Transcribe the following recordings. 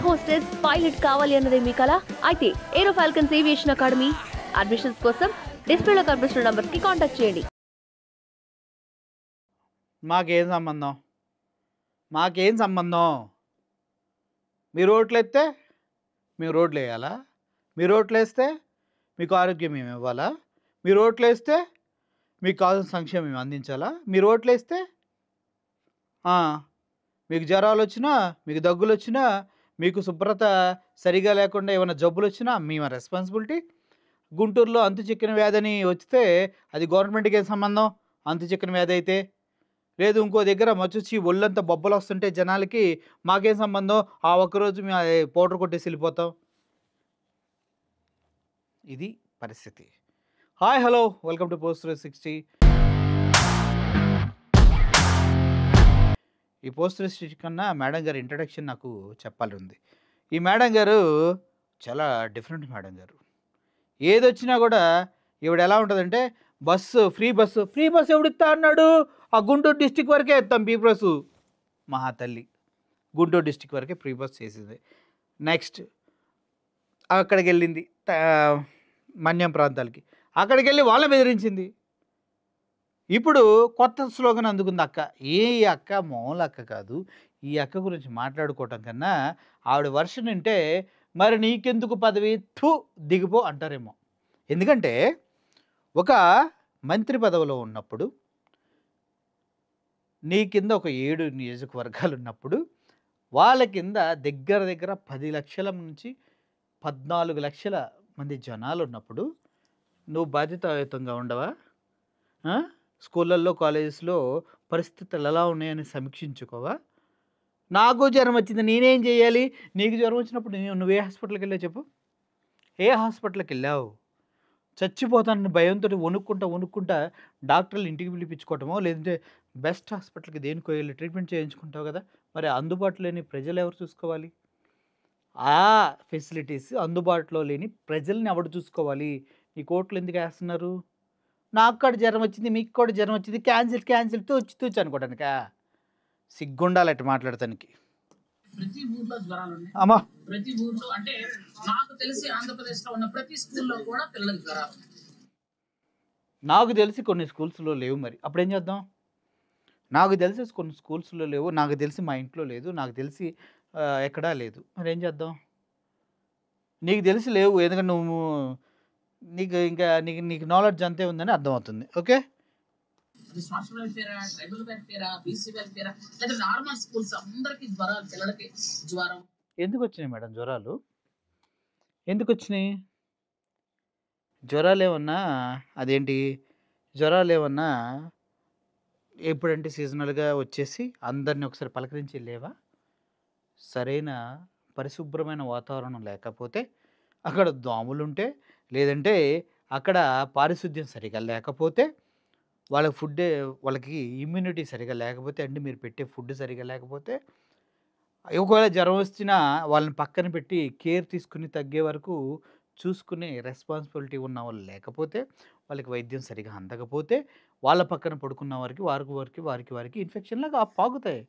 Hostess pilot కావాలి అన్నదే మీ కల అయితే ఏరో ఫాల్కన్స్ ఏవియేషన్ అకాడమీ అడ్మిషన్స్ కోసం డిస్ప్లేలో కనిపిస్తున్న నంబర్కి కాంటాక్ట్ చేయండి. మాకేం సంబంధం మాకేం సంబంధం మీరు ఓట్లు వేస్తే మేము రోడ్లు వేయాలా? మీరు ఓట్లు వేస్తే మీకు ఆరోగ్యం మేము ఇవ్వాలా? మీరు ఓట్లు వేస్తే మీకు కావాల్సిన సంక్షేమం మేము అందించాలా? మీరు ఓట్లు వేస్తే మీకు జ్వరాలు వచ్చినా, మీకు దగ్గులు వచ్చినా, మీకు శుభ్రత సరిగా లేకుండా ఏమైనా జబ్బులు వచ్చినా మేము రెస్పాన్సిబిలిటీ. గుంటూరులో అంతు చిక్కిన వ్యాధి వస్తే అది గవర్నమెంట్కి ఏం సంబంధం? అంతు చిక్కిన వ్యాధి అయితే లేదు, ఇంకో దగ్గర మచ్చొచ్చి ఒళ్ళంతా బొబ్బలు వస్తుంటే జనాలకి మాకేం సంబంధం? ఆ ఒక్కరోజు మేము పౌడర్ కొట్టేసి వెళ్ళిపోతాం. ఇది పరిస్థితి. Hi hello welcome to post 360. ఈ పోస్ట్ 360 కన్నా మేడం గారి ఇంట్రడక్షన్ నాకు చెప్పాలి ఉంది. ఈ మేడం గారు చాలా డిఫరెంట్ మేడం గారు. ఏదొచ్చినా కూడా ఈవిడ ఎలా ఉంటుందంటే ఫ్రీ బస్సు ఎవడిస్తా అన్నాడు? ఆ గుంటూరు డిస్టిక్ వరకే ఎత్తాం ఫ్రీ బస్సు. మహా తల్లి గుంటూరు డిస్టిక్ వరకే ఫ్రీ బస్ చేసింది. నెక్స్ట్ అక్కడికి వెళ్ళింది మన్యం ప్రాంతాలకి, అక్కడికి వెళ్ళి వాళ్ళని బెదిరించింది. ఇప్పుడు కొత్త స్లోగన్ అందుకుంది అక్క. ఏ అక్క మామూలు అక్క కాదు. ఈ అక్క గురించి మాట్లాడుకోవటం కన్నా ఆవిడ వర్షన్ వింటే మరి నీకెందుకు పదవి దిగిపో అంటారేమో. ఎందుకంటే ఒక మంత్రి పదవిలో ఉన్నప్పుడు నీ కింద ఒక 7 నియోజకవర్గాలు ఉన్నప్పుడు వాళ్ళ కింద దగ్గర 10 లక్షల నుంచి 14 లక్షల మంది జనాలు ఉన్నప్పుడు నువ్వు బాధ్యతాయుతంగా ఉండవా? స్కూళ్ళల్లో కాలేజెస్లో పరిస్థితులు ఎలా ఉన్నాయని సమీక్షించుకోవా? నాకు జ్వరం వచ్చింది నేనేం చేయాలి? నీకు జ్వరం వచ్చినప్పుడు నువ్వే హాస్పిటల్కి వెళ్ళావు చెప్పు? ఏ హాస్పిటల్కి వెళ్ళావు? చచ్చిపోతానని భయంతో వణుక్కుంటా డాక్టర్లు ఇంటికి పిలిపించుకోవటమో లేదంటే బెస్ట్ హాస్పిటల్కి దేనికో వెళ్ళి ట్రీట్మెంట్ చేయించుకుంటావు కదా. మరి అందుబాటులో లేని ప్రజలు ఎవరు చూసుకోవాలి? ఆ ఫెసిలిటీస్ అందుబాటులో లేని ప్రజల్ని ఎవరు చూసుకోవాలి? ఈ కోట్లు ఎందుకు వేస్తున్నారు? నాకు కూడా జ్వరం వచ్చింది, మీకు కూడా జ్వరం వచ్చింది, క్యాన్సిల్ తూచి అనుకోవడానికా? సిగ్గుండాలి అట్టు మాట్లాడటానికి. ప్రతి ఊర్లో జ్వరాలు ఉన్నాయి. అమ్మా ప్రతి ఊర్లో అంటే నాకు తెలిసి ఆంధ్రప్రదేశ్ లో ఉన్న ప్రతి స్కూల్లో కూడా పిల్లలకి జ్వరాలు. నాకు తెలిసి కొన్ని స్కూల్స్లో లేవు. మరి అప్పుడేం చేద్దాం? నాకు తెలిసి కొన్ని స్కూల్స్లో లేవు, నాకు తెలిసి మా ఇంట్లో లేదు, నాకు తెలిసి ఎక్కడా లేదు. మరి ఏం చేద్దాం? నీకు తెలిసి లేవు ఎందుకంటే నీకు నాలెడ్జ్ అంతే ఉందని అర్థమవుతుంది. ఓకే, సోషల్ వెల్ఫేరా, ట్రైబల్ వెల్ఫేరా, బీసీ వెల్ఫేరా, లేదా నార్మల్ స్కూల్స్ అందరికి జ్వరాలు, పిల్లలకి జ్వరం. ఎందుకు వచ్చినాయి మేడం జ్వరాలు? ఎందుకు వచ్చినాయి జ్వరాలు? ఏమన్నా జ్వరాలు ఏమన్నా ఎప్పుడంటే సీజనల్గా వచ్చేసి అందరినీ ఒకసారి పలకరించి లేవా? సరైన పరిశుభ్రమైన వాతావరణం లేకపోతే, అక్కడ దోమలుంటే, లేదంటే అక్కడ పారిశుద్ధ్యం సరిగా లేకపోతే, వాళ్ళకి ఇమ్యూనిటీ సరిగా లేకపోతే, అంటే మీరు పెట్టే ఫుడ్ సరిగా లేకపోతే, ఒకవేళ జ్వరం వచ్చినా వాళ్ళని పక్కన పెట్టి కేర్ తీసుకుని తగ్గే వరకు చూసుకునే రెస్పాన్సిబిలిటీ ఉన్న వాళ్ళు లేకపోతే, వాళ్ళకి వైద్యం సరిగా అందకపోతే, వాళ్ళ పక్కన పడుకున్న వారికి ఇన్ఫెక్షన్లాగా పాకుతాయి.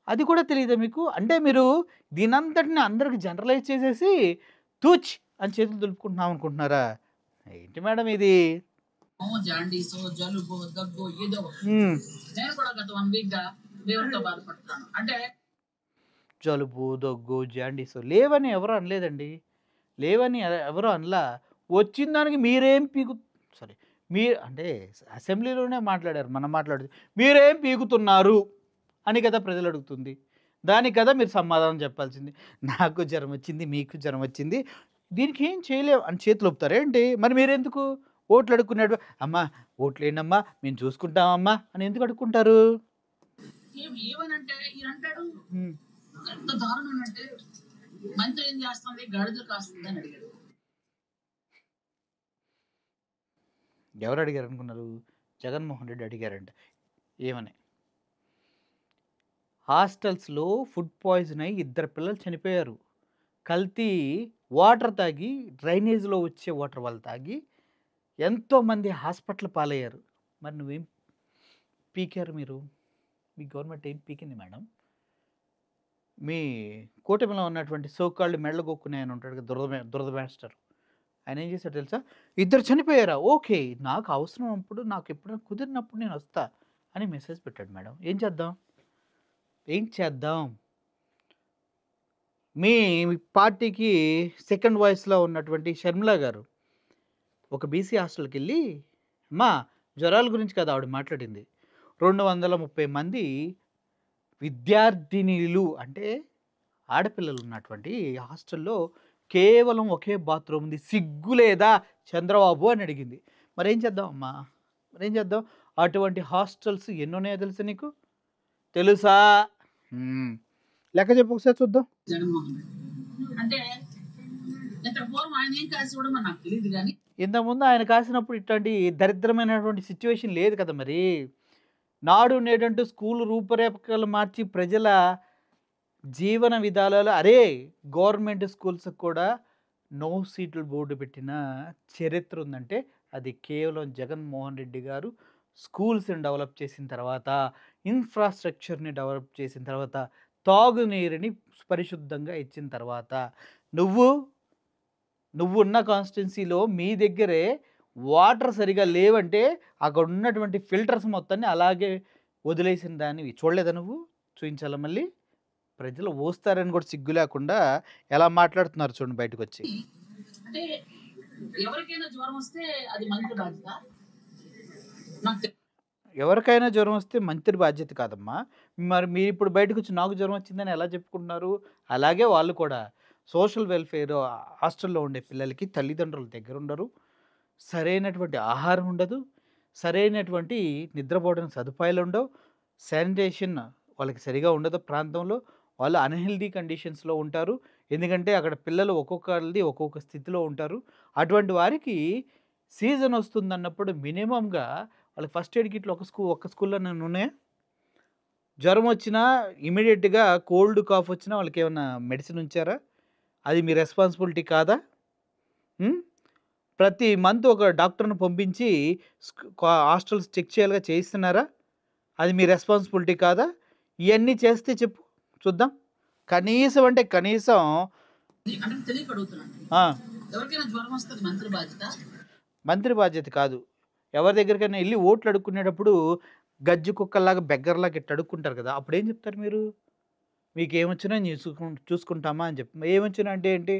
అది కూడా తెలియదా మీకు? అంటే మీరు దీనంతటిని అందరికి జనరలైజ్ చేసేసి తూచ్ అని చేతులు దులుపుకుంటున్నాం అనుకుంటున్నారా? ఏంటి మేడం ఇది? జాండీస్, జలుబు, దగ్గు ఏదో. నేను కూడా గత 1 వీక్ గా ఫీవర్తో బాధపడుతున్నాను. అంటే జలుబు, దగ్గు, జాండీస్ లేవని ఎవరు అనలేదండి. లేవని ఎవరు అనలా. వచ్చిన దానికి మీరేం మీరు అంటే అసెంబ్లీలోనే మాట్లాడారు, మనం మాట్లాడుతూ మీరేం పీకుతున్నారు అని కదా ప్రజలు అడుగుతుంది. దానికి కదా మీరు సమాధానం చెప్పాల్సింది. నాకు జ్వరం వచ్చింది, మీకు జ్వరం వచ్చింది, దీనికి ఏం చేయలేవు అని చేతులు ఒప్పుతారేంటి? మరి మీరెందుకు ఓట్లు అడుక్కున్నాడు? అమ్మా ఓట్లు ఏంటమ్మా మేము చూసుకుంటామమ్మా అని ఎందుకు అడుక్కుంటారు? ఏమనంటే ఈయన అంటాడు ఎంత దారుణం అంటే మంత్రి ఏం చేస్తుంది, గడిదలు కాస్తుంది అని అడిగాడు. ఎవరు అడిగారు అనుకున్నారు? జగన్మోహన్ రెడ్డి అడిగారంట. ఏమని? హాస్టల్స్లో ఫుడ్ పాయిజన్ అయ్యి 2 పిల్లలు చనిపోయారు. కల్తీ వాటర్ తాగి, డ్రైనేజ్లో వచ్చే వాటర్ వాళ్ళు తాగి ఎంతోమంది హాస్పిటల్ పాలయ్యారు. మరి నువ్వేం పీకారు? మీ గవర్నమెంట్ ఏం పీకింది మేడం? మీ కూటమిలో ఉన్నటువంటి సోకాళ్ళు మెళ్ళగొక్కునే ఆయన ఉంటాడు కదా, దురద మాస్టర్. ఆయన ఏం చేశాడు తెలుసా? ఇద్దరు చనిపోయారా? ఓకే. నాకు అవసరం అప్పుడు, నాకు ఎప్పుడైనా కుదిరినప్పుడు నేను వస్తా అని మెసేజ్ పెట్టాడు మేడం. ఏం చేద్దాం? ఏం చేద్దాం? మీ పార్టీకి సెకండ్ వాయిస్‌లో ఉన్నటువంటి షర్మిల గారు ఒక బీసీ హాస్టల్‌కి వెళ్ళి, అమ్మా జ్వరాల గురించి కదా ఆవిడ మాట్లాడింది. 230 మంది విద్యార్థినిలు అంటే ఆడపిల్లలు ఉన్నటువంటి హాస్టల్‌లో కేవలం ఒకే బాత్రూమ్ ఉంది. సిగ్గు లేదా చంద్రబాబు అని అడిగింది. మరేం చేద్దాం అమ్మా? మరేం చేద్దాం? అటువంటి హాస్టల్స్ ఎన్నున్నాయో తెలుసా నీకు? తెలుసా? లెక్క చెప్పు ఒకసారి చూద్దాం. జగన్మోహన్ రెడ్డి అంటే ఇంతకు పూర్వం ఆయన ఏం కాసి కూడా నాకు తెలియదు కానీ ఇంతకుముందు ఆయన కాసినప్పుడు ఇట్లాంటి దరిద్రమైనటువంటి సిచ్యువేషన్ లేదు కదా మరి. నాడు నేడంటూ స్కూల్ రూపురేఖలు మార్చి ప్రజల జీవన విధానాలు అరే గవర్నమెంట్ స్కూల్స్ కూడా నో సీట్లు బోర్డు పెట్టిన చరిత్ర ఉందంటే అది కేవలం జగన్మోహన్ రెడ్డి గారు స్కూల్స్ని డెవలప్ చేసిన తర్వాత, ఇన్ఫ్రాస్ట్రక్చర్ని డెవలప్ చేసిన తర్వాత, తాగునీరుని పరిశుద్ధంగా ఇచ్చిన తర్వాత. నువ్వున్న కాన్స్టిట్యున్సీలో మీ దగ్గరే వాటర్ సరిగా లేవంటే అక్కడ ఉన్నటువంటి ఫిల్టర్స్ మొత్తాన్ని అలాగే వదిలేసిన దానివి చూడలేదా నువ్వు? చూపించాలా మళ్ళీ? ప్రజలు ఓస్తారని కూడా సిగ్గు లేకుండా ఎలా మాట్లాడుతున్నారు చూడండి బయటకు వచ్చి. అంటే ఎవరికైనా జ్వరం వస్తే అది మంత్రి బాధ్యత. నాకు తె- ఎవరికైనా జ్వరం వస్తే మంత్రి బాధ్యత కాదమ్మా. మరి మీరు ఇప్పుడు బయటకు వచ్చి నాకు జ్వరం వచ్చిందని ఎలా చెప్పుకుంటున్నారు? అలాగే వాళ్ళు కూడా సోషల్ వెల్ఫేర్ హాస్టల్లో ఉండే పిల్లలకి తల్లిదండ్రుల దగ్గర ఉండరు, సరైనటువంటి ఆహారం ఉండదు, సరైనటువంటి నిద్రపోవడానికి సదుపాయాలు ఉండవు, శానిటేషన్ వాళ్ళకి సరిగా ఉండదు ప్రాంతంలో. వాళ్ళు అన్‌హెల్తీ కండిషన్స్‌లో ఉంటారు. ఎందుకంటే అక్కడ పిల్లలు ఒక్కొక్కళ్ళది ఒక్కొక్క స్థితిలో ఉంటారు. అటువంటి వారికి సీజన్ వస్తుందన్నప్పుడు మినిమమ్‌గా వాళ్ళకి ఫస్ట్ ఎయిడ్ కిట్లు ఒక్క స్కూల్‌లోనే ఉన్నాయా? జ్వరం వచ్చినా ఇమ్మీడియేట్‌గా కోల్డ్, కాఫ్ వచ్చినా వాళ్ళకేమన్నా మెడిసిన్ ఉంచారా? అది మీ రెస్పాన్సిబిలిటీ కాదా? హ్మ్. ప్రతి మంత్ ఒక డాక్టర్‌ని పంపించి హాస్టల్స్ చెక్ చేయిస్తున్నారా? అది మీ రెస్పాన్సిబిలిటీ కాదా? ఇయన్నీ చేస్తే చెప్పు చూద్దాం. కనీసం అంటే కనీసం అంటే తెలియక అడుగుతున్నాను. ఆ! ఎవరికైనా జ్వరం వస్తే అది మంత్రి బాధ్యత. మంత్రి బాధ్యత కాదు. ఎవరి దగ్గరికైనా ఎళ్లి ఓట్లు అడుక్కునేటప్పుడు గజ్జి కుక్కల్లాగా, బెగ్గర్‌లాగా ఇట్ట అడుక్కుంటారు కదా! అప్పుడేం చెప్తారు మీరు? మీకేమొచ్చినా చూసుకుంటామా అని చెప్పి. ఏమొచ్చినా అంటే ఏంటి?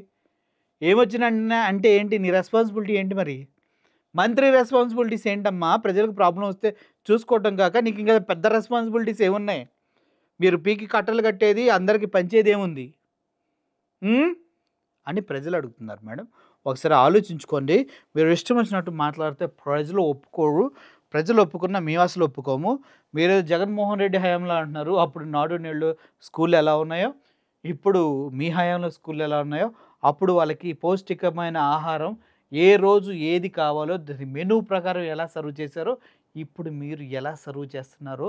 ఏమొచ్చినా అంటే ఏంటి? నీ రెస్పాన్సిబిలిటీ ఏంటి మరి? మంత్రి రెస్పాన్సిబిలిటీస్ ఏంటమ్మా? ప్రజలకు ప్రాబ్లమ్ వస్తే చూసుకోవటం కాక నీకు ఇంకా పెద్ద రెస్పాన్సిబిలిటీస్ ఏమున్నాయి? మీరు పీకి కట్టలు కట్టేది అందరికి పంచేదేముంది? అని ప్రజలు అడుగుతున్నారు మేడం. ఒకసారి ఆలోచించుకోండి. మీరు ఇష్టం వచ్చినట్టు మాట్లాడితే ప్రజలు ఒప్పుకోరు. ప్రజలు ఒప్పుకున్నా మేము అసలు ఒప్పుకోము. మీరు జగన్మోహన్ రెడ్డి హయాంలో అంటున్నారు. అప్పుడు నాడు నేడు స్కూళ్ళు ఎలా ఉన్నాయో, ఇప్పుడు మీ హయాంలో స్కూళ్ళు ఎలా ఉన్నాయో, అప్పుడు వాళ్ళకి పౌష్టికమైన ఆహారం ఏ రోజు ఏది కావాలో దాని మెనూ ప్రకారం ఎలా సర్వ్ చేశారో, ఇప్పుడు మీరు ఎలా సర్వ్ చేస్తున్నారో,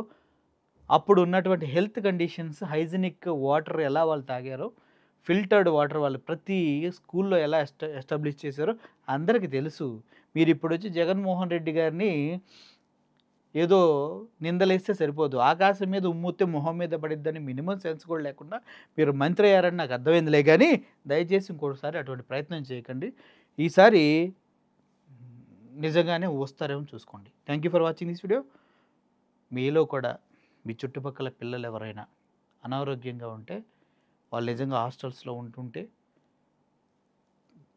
అప్పుడు ఉన్నటువంటి హెల్త్ కండిషన్స్, హైజీనిక్ వాటర్ ఎలా వాళ్ళు తాగారో, ఫిల్టర్డ్ వాటర్ వాళ్ళు ప్రతి స్కూల్లో ఎలా ఎస్టాబ్లిష్ చేశారో అందరికీ తెలుసు. మీరు ఇప్పుడు వచ్చి జగన్మోహన్ రెడ్డి గారిని ఏదో నిందలేస్తే సరిపోదు. ఆకాశం మీద ఉమ్మూస్తే మొహం మీద పడిద్దని మినిమం సెన్స్ కూడా లేకుండా మీరు మంత్రి అయ్యారని నాకు అర్థమైందిలే కానీ, దయచేసి ఇంకోసారి అటువంటి ప్రయత్నం చేయకండి. ఈసారి నిజంగానే వస్తారేమో చూసుకోండి. Thank you for watching this video. మీలో కూడా మీ చుట్టుపక్కల పిల్లలు ఎవరైనా అనారోగ్యంగా ఉంటే, వాళ్ళు నిజంగా హాస్టల్స్లో ఉంటుంటే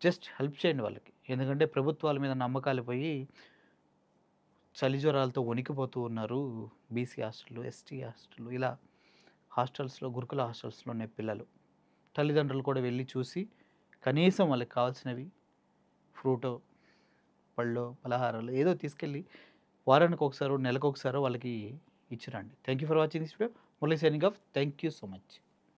జస్ట్ హెల్ప్ చేయండి వాళ్ళకి. ఎందుకంటే ప్రభుత్వాల మీద నమ్మకాలు పోయి చలి జ్వరాలతో వణికిపోతూ ఉన్నారు బీసీ హాస్టళ్ళు, ఎస్టీ హాస్టళ్ళు, ఇలా హాస్టల్స్లో, గురుకుల హాస్టల్స్లో ఉన్న పిల్లలు. తల్లిదండ్రులు కూడా వెళ్ళి చూసి కనీసం వాళ్ళకి కావాల్సినవి ఫ్రూటో, పళ్ళో, పలహారాలు ఏదో తీసుకెళ్ళి వారానికి ఒకసారో, నెలకు ఒకసారో వాళ్ళకి ఇచ్చిరండి. Thank you for watching this video. Murali signing off. Thank you so much.